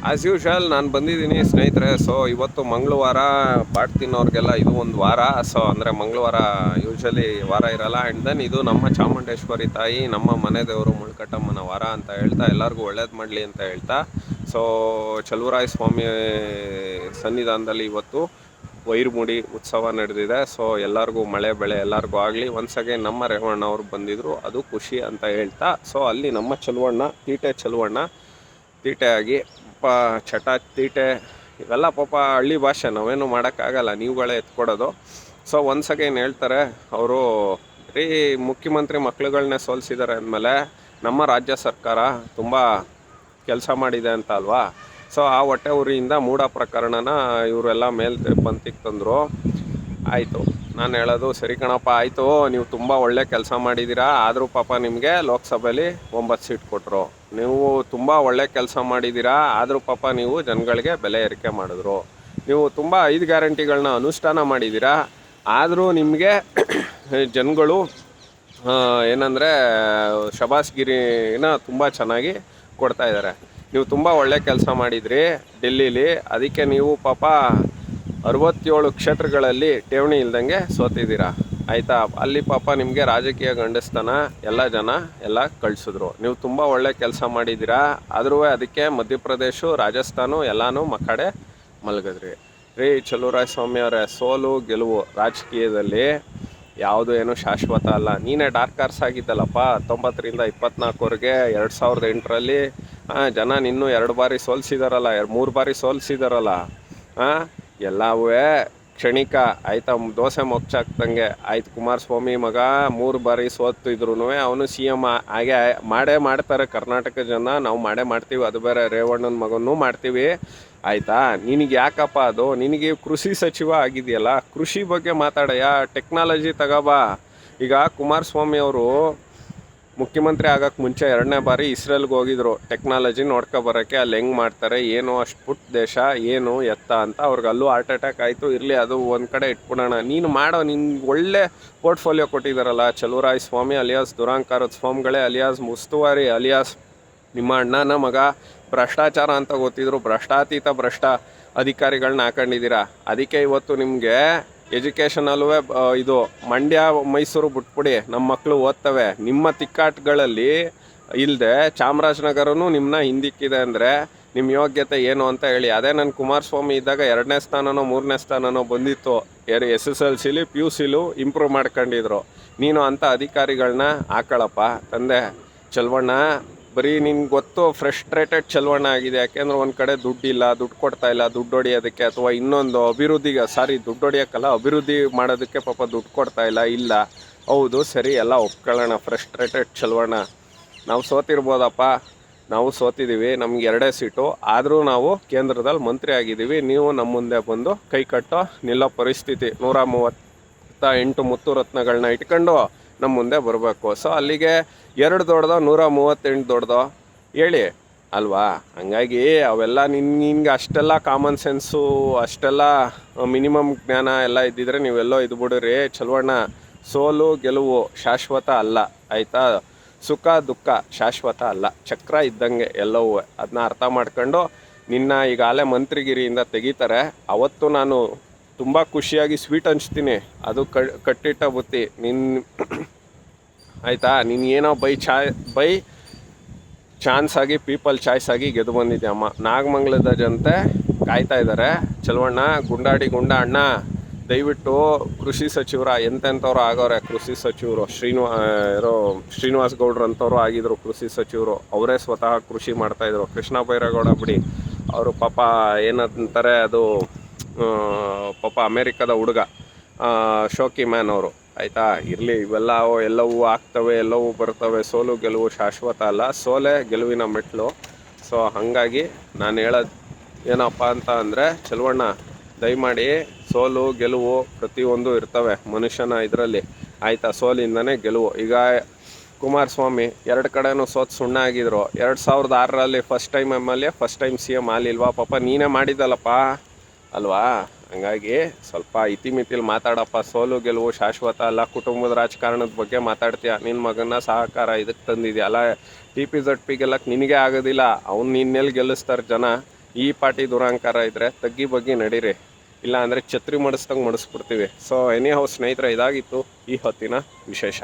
As usual ನಾನು ಬಂದಿದ್ದೀನಿ ಸ್ನೇಹಿತರೆ. ಸೊ ಇವತ್ತು ಮಂಗಳವಾರ, ಬಾಟ್ ತಿನ್ನೋರಿಗೆಲ್ಲ ಇದು ಒಂದು ವಾರ. ಸೊ ಅಂದರೆ ಮಂಗಳವಾರ ಯೂಶ್ವಲಿ ವಾರ ಇರಲ್ಲ. ಆ್ಯಂಡ್ ದೆನ್ ಇದು ನಮ್ಮ ಚಾಮುಂಡೇಶ್ವರಿ ತಾಯಿ, ನಮ್ಮ ಮನೆ ದೇವರು ಮುಳ್ಕಟ್ಟಮ್ಮನ ವಾರ ಅಂತ ಹೇಳ್ತಾ ಎಲ್ಲರಿಗೂ ಒಳ್ಳೇದು ಮಾಡಲಿ ಅಂತ ಹೇಳ್ತಾ, ಸೊ ಚಲುವರಾಯ ಸ್ವಾಮಿ ಸನ್ನಿಧಾನದಲ್ಲಿ ಇವತ್ತು ವೈರ್ಮುಡಿ ಉತ್ಸವ ನಡೆದಿದೆ. ಸೊ ಎಲ್ಲರಿಗೂ ಮಳೆ ಬೆಳೆ ಎಲ್ಲರಿಗೂ ಆಗಲಿ. ಒನ್ಸ್ ಅಗೇನ್ ನಮ್ಮ ರೇವಣ್ಣ ಅವರು ಬಂದಿದ್ದರು, ಅದು ಖುಷಿ ಅಂತ ಹೇಳ್ತಾ, ಸೊ ಅಲ್ಲಿ ನಮ್ಮ ಚಲುವಣ್ಣ ತೀಟೆ ಆಗಿ ಚಟ ತೀಟೆ ಇವೆಲ್ಲ ಪಾಪ ಹಳ್ಳಿ ಭಾಷೆ, ನಾವೇನು ಮಾಡೋಕ್ಕಾಗಲ್ಲ, ನೀವುಗಳೇ ಎತ್ಕೊಡೋದು. ಸೊ ಒನ್ಸ್ ಅಗೇನ್ ಹೇಳ್ತಾರೆ ಅವರು, ಬರೀ ಮುಖ್ಯಮಂತ್ರಿ ಮಕ್ಳುಗಳನ್ನೇ ಸೋಲಿಸಿದ್ದಾರೆ ಅಂದಮೇಲೆ ನಮ್ಮ ರಾಜ್ಯ ಸರ್ಕಾರ ತುಂಬ ಕೆಲಸ ಮಾಡಿದೆ ಅಂತ ಅಲ್ವಾ. ಸೊ ಆ ಹೊಟ್ಟೆ ಉರಿಯಿಂದ ಮೂಢ ಪ್ರಕರಣನ ಇವರೆಲ್ಲ ಪಂತಿಗೆ ತಂದರು. ಆಯಿತು, ನಾನು ಹೇಳೋದು ಸರಿ ಕಣಪ್ಪ, ಆಯಿತು, ನೀವು ತುಂಬ ಒಳ್ಳೆ ಕೆಲಸ ಮಾಡಿದ್ದೀರಾ, ಆದರೂ ಪಾಪ ನಿಮಗೆ ಲೋಕಸಭೆಯಲ್ಲಿ 9 ಸೀಟ್ ಕೊಟ್ಟರು. ನೀವು ತುಂಬ ಒಳ್ಳೆ ಕೆಲಸ ಮಾಡಿದ್ದೀರಾ, ಆದರೂ ಪಾಪ ನೀವು ಜನಗಳಿಗೆ ಬೆಲೆ ಏರಿಕೆ ಮಾಡಿದ್ರು. ನೀವು ತುಂಬ 5 ಗ್ಯಾರಂಟಿಗಳನ್ನ ಅನುಷ್ಠಾನ ಮಾಡಿದ್ದೀರಾ, ಆದರೂ ನಿಮಗೆ ಜನಗಳು ಏನಂದರೆ ಶಬಾಸ್ಗಿರಿನ ತುಂಬ ಚೆನ್ನಾಗಿ ಕೊಡ್ತಾಯಿದ್ದಾರೆ. ನೀವು ತುಂಬ ಒಳ್ಳೆ ಕೆಲಸ ಮಾಡಿದ್ರಿ ಡೆಲ್ಲೀಲಿ, ಅದಕ್ಕೆ ನೀವು ಪಾಪ 67 ಕ್ಷೇತ್ರಗಳಲ್ಲಿ ಠೇವಣಿ ಇಲ್ದಂಗೆ ಸೋತಿದ್ದೀರಾ, ಆಯಿತಾ. ಅಲ್ಲಿ ಪಾಪ ನಿಮಗೆ ರಾಜಕೀಯ ಗಂಡಸ್ತನ ಎಲ್ಲ ಕಳಿಸಿದ್ರು. ನೀವು ತುಂಬ ಒಳ್ಳೆ ಕೆಲಸ ಮಾಡಿದ್ದೀರಾ, ಆದರೂ ಅದಕ್ಕೆ ಮಧ್ಯಪ್ರದೇಶ, ರಾಜಸ್ಥಾನ ಎಲ್ಲನೂ ಕಡೆ ಮಲಗಿದ್ರಿ ರೀ. ಚಲುವರಾಯ ಸ್ವಾಮಿ ಅವರೇ, ಸೋಲು ಗೆಲುವು ರಾಜಕೀಯದಲ್ಲಿ ಯಾವುದು ಏನು ಶಾಶ್ವತ ಅಲ್ಲ. ನೀನೇ ಡಾರ್ಕ್ ಹಾರ್ಸ್ ಆಗಿದ್ದಲ್ಲಪ್ಪ 19ರಿಂದ 24ವರೆಗೆ. 2008ರಲ್ಲಿ ಜನ ನಿನ್ನೂ 2 ಬಾರಿ ಸೋಲಿಸಿದಾರಲ್ಲ, 3 ಬಾರಿ ಸೋಲಿಸಿದಾರಲ್ಲ. ಎಲ್ಲವೂ ಕ್ಷಣಿಕ, ಆಯ್ತಾ. ದೋಸೆ ಮೊಗ್ಚಾಕ್ದಂಗೆ ಆಯ್ತು. ಕುಮಾರಸ್ವಾಮಿ ಮಗ 3 ಬಾರಿ ಸೋತಿದ್ರು ಅವನು CM ಹಾಗೆ ಮಾಡ್ತಾರೆ ಕರ್ನಾಟಕ ಜನ. ನಾವು ಮಾಡ್ತೀವಿ, ಅದು ಬೇರೆ. ರೇವಣ್ಣನ ಮಗನೂ ಮಾಡ್ತೀವಿ, ಆಯಿತಾ. ನಿನಗೆ ಯಾಕಪ್ಪ ಅದು? ನಿನಗೆ ಕೃಷಿ ಸಚಿವ ಆಗಿದೆಯಲ್ಲ, ಕೃಷಿ ಬಗ್ಗೆ ಮಾತಾಡಯ್ಯ, ಟೆಕ್ನಾಲಜಿ ತಗೋಬಾ. ಈಗ ಕುಮಾರಸ್ವಾಮಿ ಅವರು ಮುಖ್ಯಮಂತ್ರಿ ಆಗೋಕ್ಕೆ ಮುಂಚೆ 2ನೇ ಬಾರಿ ಇಸ್ರೇಲ್ಗೆ ಹೋಗಿದ್ರು ಟೆಕ್ನಾಲಜಿ ನೋಡ್ಕೊಬರೋಕ್ಕೆ. ಅಲ್ಲಿ ಹೆಂಗೆ ಮಾಡ್ತಾರೆ, ಏನು ಅಷ್ಟು ಪುಟ್ಟ ದೇಶ, ಏನು ಎತ್ತ ಅಂತ. ಅವ್ರಿಗೆ ಅಲ್ಲೂ ಹಾರ್ಟ್ ಅಟ್ಯಾಕ್ ಆಯಿತು. ಇರಲಿ, ಅದು ಒಂದು ಕಡೆ ಇಟ್ಬಿಡೋಣ. ನೀನು ಮಾಡೋ, ನಿನ್ಗೆ ಒಳ್ಳೆ ಪೋರ್ಟ್ಫೋಲಿಯೋ ಕೊಟ್ಟಿದ್ದಾರಲ್ಲ ಚಲುವರಾಯ ಸ್ವಾಮಿ ಅಲಿಯಾಸ್ ದುರಾಂಕಾರದ ಸ್ವಾಮಿಗಳೇ ಅಲಿಯಾಸ್ ಮುಸ್ತುವಾರಿ ಅಲಿಯಾಸ್ ನಿಮ್ಮ ಅಣ್ಣನ ಮಗ. ಭ್ರಷ್ಟಾಚಾರ ಅಂತ ಗೊತ್ತಿದ್ರು, ಭ್ರಷ್ಟಾತೀತ ಅಧಿಕಾರಿಗಳನ್ನ ಹಾಕೊಂಡಿದ್ದೀರಾ. ಅದಕ್ಕೆ ಇವತ್ತು ನಿಮಗೆ ಎಜುಕೇಷನಲ್ಲೂ ಇದು ಮಂಡ್ಯ ಮೈಸೂರು ಬಿಟ್ಬಿಡಿ, ನಮ್ಮ ಮಕ್ಕಳು ಓದ್ತವೆ. ನಿಮ್ಮ ತಿಕ್ಕಾಟಗಳಲ್ಲಿ ಇಲ್ಲದೆ ಚಾಮರಾಜನಗರನೂ ನಿಮ್ಮನ್ನ ಹಿಂದಿಕ್ಕಿದೆ ಅಂದರೆ ನಿಮ್ಮ ಯೋಗ್ಯತೆ ಏನು ಅಂತ ಹೇಳಿ. ಅದೇ ನನ್ನ ಕುಮಾರಸ್ವಾಮಿ ಇದ್ದಾಗ 2ನೇ ಸ್ಥಾನನೋ 3ನೇ ಸ್ಥಾನನೋ ಬಂದಿತ್ತು. SSLCಲಿ PUCಲೂ ಇಂಪ್ರೂವ್ ಮಾಡ್ಕೊಂಡಿದ್ರು. ನೀನು ಅಂಥ ಅಧಿಕಾರಿಗಳನ್ನ ಹಾಕೊಳ್ಳಪ್ಪ ತಂದೆ ಚಲುವಣ್ಣ. ಬರೀ ನಿನ್ಗೆ ಗೊತ್ತು, ಫ್ರಸ್ಟ್ರೇಟೆಡ್ ಚಲುವಣ್ಣ ಆಗಿದೆ. ಯಾಕೆಂದ್ರೆ ಒಂದು ಕಡೆ ದುಡ್ಡಿಲ್ಲ, ದುಡ್ಡು ಕೊಡ್ತಾ ಇಲ್ಲ ದುಡ್ಡು ಹೊಡಿಯೋದಕ್ಕೆ, ಅಥವಾ ಇನ್ನೊಂದು ಅಭಿವೃದ್ಧಿಗೆ, ದುಡ್ಡು ಹೊಡಿಯೋಕ್ಕಲ್ಲ, ಅಭಿವೃದ್ಧಿ ಮಾಡೋದಕ್ಕೆ ಪಾಪ ದುಡ್ಡು ಕೊಡ್ತಾ ಇಲ್ಲ. ಹೌದು ಸರಿ, ಎಲ್ಲ ಒಪ್ಕೊಳ್ಳೋಣ. ಫ್ರಸ್ಟ್ರೇಟೆಡ್ ಚಲುವಣ್ಣ, ನಾವು ಸೋತಿರ್ಬೋದಪ್ಪ, ನಾವು ಸೋತಿದ್ದೀವಿ, ನಮ್ಗೆ 2 ಸೀಟು, ಆದರೂ ನಾವು ಕೇಂದ್ರದಲ್ಲಿ ಮಂತ್ರಿ ಆಗಿದ್ದೀವಿ. ನೀವು ನಮ್ಮ ಮುಂದೆ ಬಂದು ಕೈ ಕಟ್ಟೋ ನಿಲ್ಲೋ ಪರಿಸ್ಥಿತಿ, 138 ಮುತ್ತು ರತ್ನಗಳನ್ನ ಇಟ್ಕೊಂಡು ನಮ್ಮ ಮುಂದೆ ಬರಬೇಕು. ಸೊ ಅಲ್ಲಿಗೆ 2 ದೊಡ್ಡದೋ 138 ದೊಡ್ಡದೋ ಹೇಳಿ ಅಲ್ವಾ. ಹಂಗಾಗಿ ಅವೆಲ್ಲ ನಿನ್ಗೆ ಅಷ್ಟೆಲ್ಲ ಕಾಮನ್ ಸೆನ್ಸು, ಅಷ್ಟೆಲ್ಲ ಮಿನಿಮಮ್ ಜ್ಞಾನ ಎಲ್ಲ ಇದ್ದಿದ್ರೆ ನೀವೆಲ್ಲೋ ಬಿಡ್ರಿ ಚಲುವಣ್ಣ. ಸೋಲು ಗೆಲುವು ಶಾಶ್ವತ ಅಲ್ಲ, ಆಯಿತಾ. ಸುಖ ದುಃಖ ಶಾಶ್ವತ ಅಲ್ಲ, ಚಕ್ರ ಇದ್ದಂಗೆ ಎಲ್ಲವೂ. ಅದನ್ನ ಅರ್ಥ ಮಾಡ್ಕೊಂಡು ನಿನ್ನ ಈಗಾಗಲೇ ಮಂತ್ರಿಗಿರಿಯಿಂದ ತೆಗಿತಾರೆ. ಅವತ್ತು ನಾನು ತುಂಬ ಖುಷಿಯಾಗಿ ಸ್ವೀಟ್ ಹಂಚ್ತೀನಿ, ಅದು ಕಟ್ಟಿಟ್ಟ ಬುತ್ತಿ ಆಯಿತಾ. ನೀನು ಏನೋ ಬೈ ಚಾನ್ಸ್ ಆಗಿ, ಪೀಪಲ್ ಚಾಯ್ಸ್ ಆಗಿ ಗೆದ್ದು ಬಂದಿದ್ಯಮ್ಮ. ನಾಗಮಂಗಲದ ಜನತೆ ಕಾಯ್ತಾ ಇದ್ದಾರೆ. ಚಲುವಣ್ಣ ಗುಂಡ ಅಣ್ಣ, ದಯವಿಟ್ಟು ಕೃಷಿ ಸಚಿವರ ಎಂತೆಂಥವ್ರು ಆಗೋರೆ ಕೃಷಿ ಸಚಿವರು. ಶ್ರೀನಿವಾಸ್ ಗೌಡ್ರು ಅಂಥವ್ರು ಆಗಿದ್ರು ಕೃಷಿ ಸಚಿವರು. ಅವರೇ ಸ್ವತಃ ಕೃಷಿ ಮಾಡ್ತಾಯಿದ್ರು. ಕೃಷ್ಣ ಬೈರೇಗೌಡ ಬಿಡಿ, ಅವರು ಪಾಪ ಏನಂತಾರೆ, ಅದು ಪಾಪ ಅಮೇರಿಕದ ಹುಡುಗ, ಶೋಕಿ ಮ್ಯಾನ್ ಅವರು, ಆಯಿತಾ. ಇರಲಿ, ಎಲ್ಲವೂ ಆಗ್ತವೆ, ಎಲ್ಲವೂ ಬರ್ತವೆ. ಸೋಲು ಗೆಲುವು ಶಾಶ್ವತ ಅಲ್ಲ, ಸೋಲೆ ಗೆಲುವಿನ ಮೆಟ್ಲು. ಸೊ ಹಾಗಾಗಿ ನಾನು ಹೇಳೋದು ಏನಪ್ಪ ಅಂತ ಅಂದರೆ, ಚಲುವಣ್ಣ ದಯಮಾಡಿ, ಸೋಲು ಗೆಲುವು ಪ್ರತಿಯೊಂದು ಇರ್ತವೆ ಮನುಷ್ಯನ ಇದರಲ್ಲಿ, ಆಯಿತಾ. ಸೋಲಿಂದನೇ ಗೆಲುವು. ಈಗ ಕುಮಾರಸ್ವಾಮಿ 2 ಕಡೆನೂ ಸೋತು ಸುಣ್ಣ ಆಗಿದ್ರು. 2006ರಲ್ಲಿ first time MLA, first time CM ಆಗಲಿಲ್ವಾ ಪಾಪ, ನೀನೇ ಮಾಡಿದ್ದಲ್ಲಪ್ಪ ಅಲ್ವಾ. ಹಂಗಾಗಿ ಸ್ವಲ್ಪ ಇತಿಮಿತಿಲಿ ಮಾತಾಡಪ್ಪ. ಸೋಲು ಗೆಲುವು ಶಾಶ್ವತ ಅಲ್ಲ. ಕುಟುಂಬದ ರಾಜಕಾರಣದ ಬಗ್ಗೆ ಮಾತಾಡ್ತೀಯ. ನಿನ್ನ ಮಗನ ಸಹಕಾರ ಇದಕ್ಕೆ ತಂದಿದ್ಯಲ್ಲ, TPZP ಗೆಲ್ಲಕ್ಕೆ ನಿನಗೆ ಆಗೋದಿಲ್ಲ, ಅವ್ನು ನಿನ್ನೆಲ್ಲಿ ಗೆಲ್ಲಿಸ್ತಾರೆ ಜನ. ಈ ಪಾಟಿ ದುರಹಂಕಾರ ಇದ್ದರೆ ತಗ್ಗಿ ಬಗ್ಗಿ ನಡೀರಿ, ಇಲ್ಲ ಅಂದರೆ ಛತ್ರಿ ಮಡಿಸ್ದಂಗೆ ಮಡಿಸ್ಬಿಡ್ತೀವಿ. ಸೊ ಎನಿ ಹೌ ಸ್ನೇಹಿತರೆ, ಇದಾಗಿತ್ತು ಈ ಹೊತ್ತಿನ ವಿಶೇಷ.